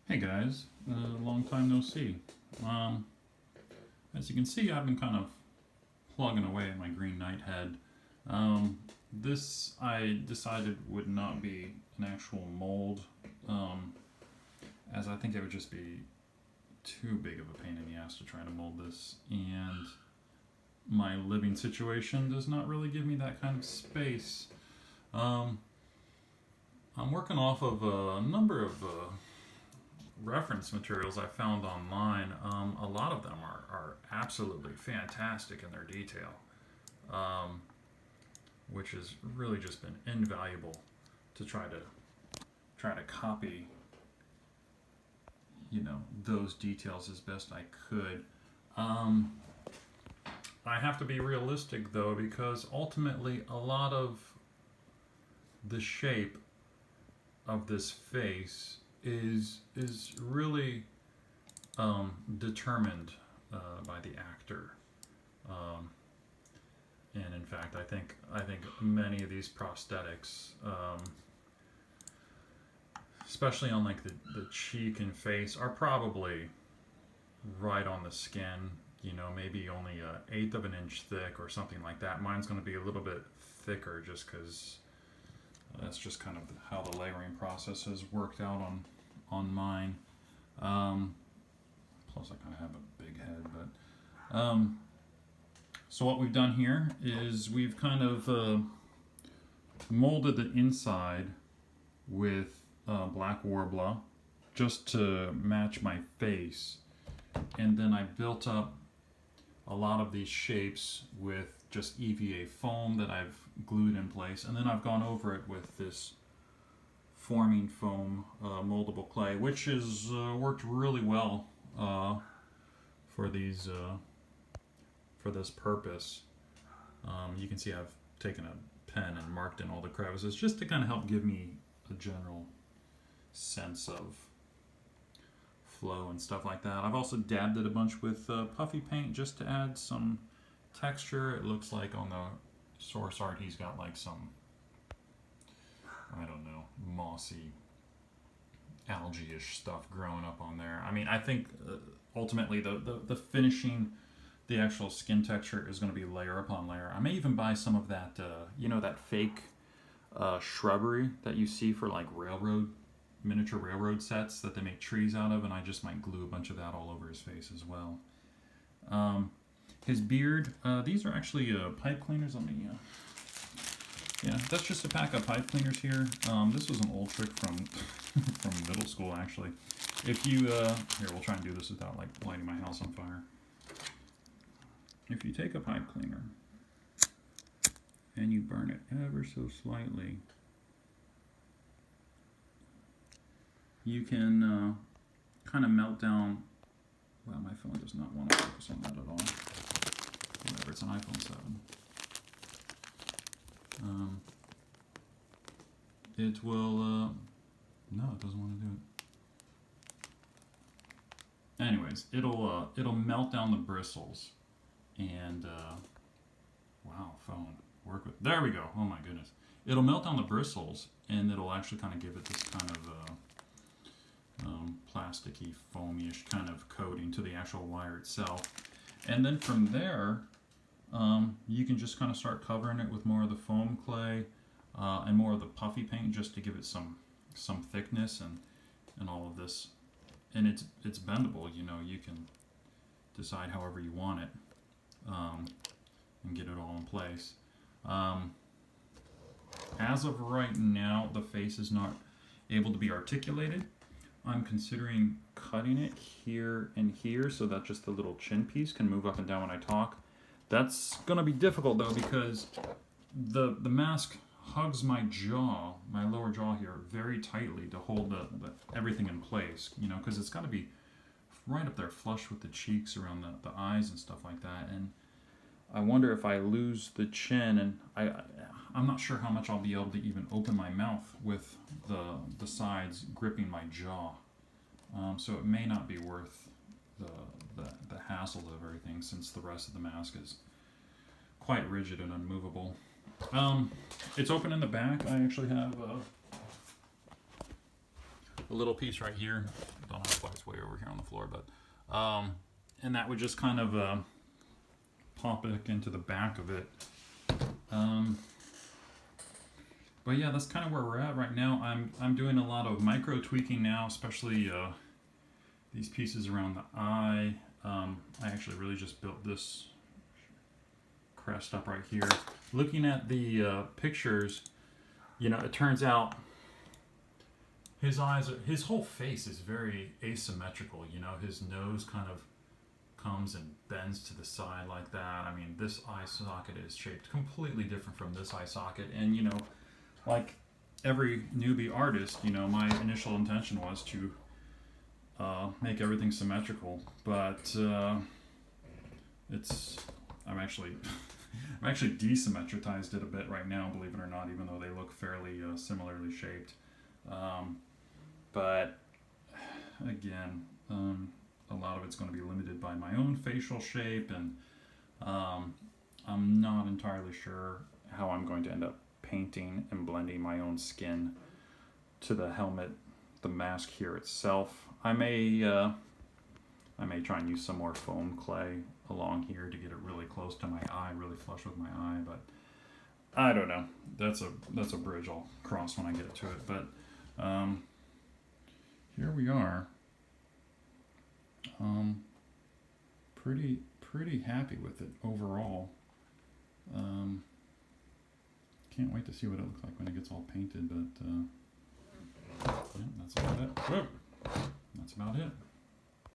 Hey guys, long time no see. Um, as you can see, I've been kind of plugging away at my Green Knight head. This I decided would not be an actual mold, um, as I think it would just be too big of a pain in the ass to try to mold this, and my living situation does not really give me that kind of space. Um, I'm working off of a number of reference materials I found online. A lot of them are absolutely fantastic in their detail, um, which has really just been invaluable to try to copy, those details as best I could. Um, I have to be realistic though, because ultimately a lot of the shape of this face is really determined by the actor. Um, and in fact, I think many of these prosthetics, especially on like the cheek and face, are probably right on the skin. Maybe only an eighth of an inch thick or something like that. Mine's going to be a little bit thicker just because that's just kind of how the layering process has worked out on mine. Um, Plus, I kind of have a big head, but so what we've done here is we've kind of molded the inside with black warbler just to match my face, and then I built up a lot of these shapes with just EVA foam that I've glued in place, and then I've gone over it with this forming foam moldable clay, which has worked really well for these for this purpose. You can see I've taken a pen and marked in all the crevices just to kind of help give me a general sense of flow and stuff like that. I've also dabbed it a bunch with puffy paint just to add some texture. It looks like on the source art he's got like some, I don't know, mossy algae-ish stuff growing up on there. I mean, I think ultimately the finishing, the actual skin texture is going to be layer upon layer. I may even buy some of that, that fake shrubbery that you see for like miniature railroad sets that they make trees out of, and I just might glue a bunch of that all over his face as well. His beard, these are actually pipe cleaners. Yeah, that's just a pack of pipe cleaners here. This was an old trick from from middle school, actually. If you, here, we'll try and do this without like lighting my house on fire. If you take a pipe cleaner and you burn it ever so slightly, you can kind of melt down. Well, my phone does not want to focus on that at all. Whatever, it's an iPhone 7. It will, no, it doesn't want to do it. Anyways, it'll melt down the bristles, and wow, phone, work with. There we go. Oh my goodness, it'll melt down the bristles, and it'll actually kind of give it this kind of plasticky, foamy-ish kind of coating to the actual wire itself. And then from there, you can just kind of start covering it with more of the foam clay and more of the puffy paint, just to give it some thickness and all of this. And it's bendable. You can decide however you want it and get it all in place. As of right now, the face is not able to be articulated. I'm considering cutting it here and here so that just the little chin piece can move up and down when I talk. That's going to be difficult though, because the mask hugs my jaw, my lower jaw here, very tightly to hold the everything in place, because it's got to be right up there flush with the cheeks, around the eyes and stuff like that. And I wonder if I lose the chin, and I'm not sure how much I'll be able to even open my mouth with the sides gripping my jaw. So it may not be worth the hassle of everything, since the rest of the mask is quite rigid and unmovable. It's open in the back. I actually have a little piece right here. Don't know why it's way over here on the floor, but and that would just kind of pop it into the back of it. But yeah, that's kind of where we're at right now. I'm doing a lot of micro tweaking now, especially these pieces around the eye. I actually really just built this crest up right here. Looking at the pictures, you know, it turns out his whole face is very asymmetrical. You know, his nose kind of comes and bends to the side like that. I mean, this eye socket is shaped completely different from this eye socket. And, you know, like every newbie artist, you know, my initial intention was to make everything symmetrical. But I'm actually desymmetritized it a bit right now, believe it or not, even though they look fairly similarly shaped. But again, a lot of it's going to be limited by my own facial shape, and I'm not entirely sure how I'm going to end up painting and blending my own skin to the helmet, the mask here itself. I may try and use some more foam clay along here to get it really close to my eye, really flush with my eye, but I don't know. That's a bridge I'll cross when I get to it. But here we are. Pretty happy with it overall. Can't wait to see what it looks like when it gets all painted, but yeah, that's about it. Whoa. That's about it.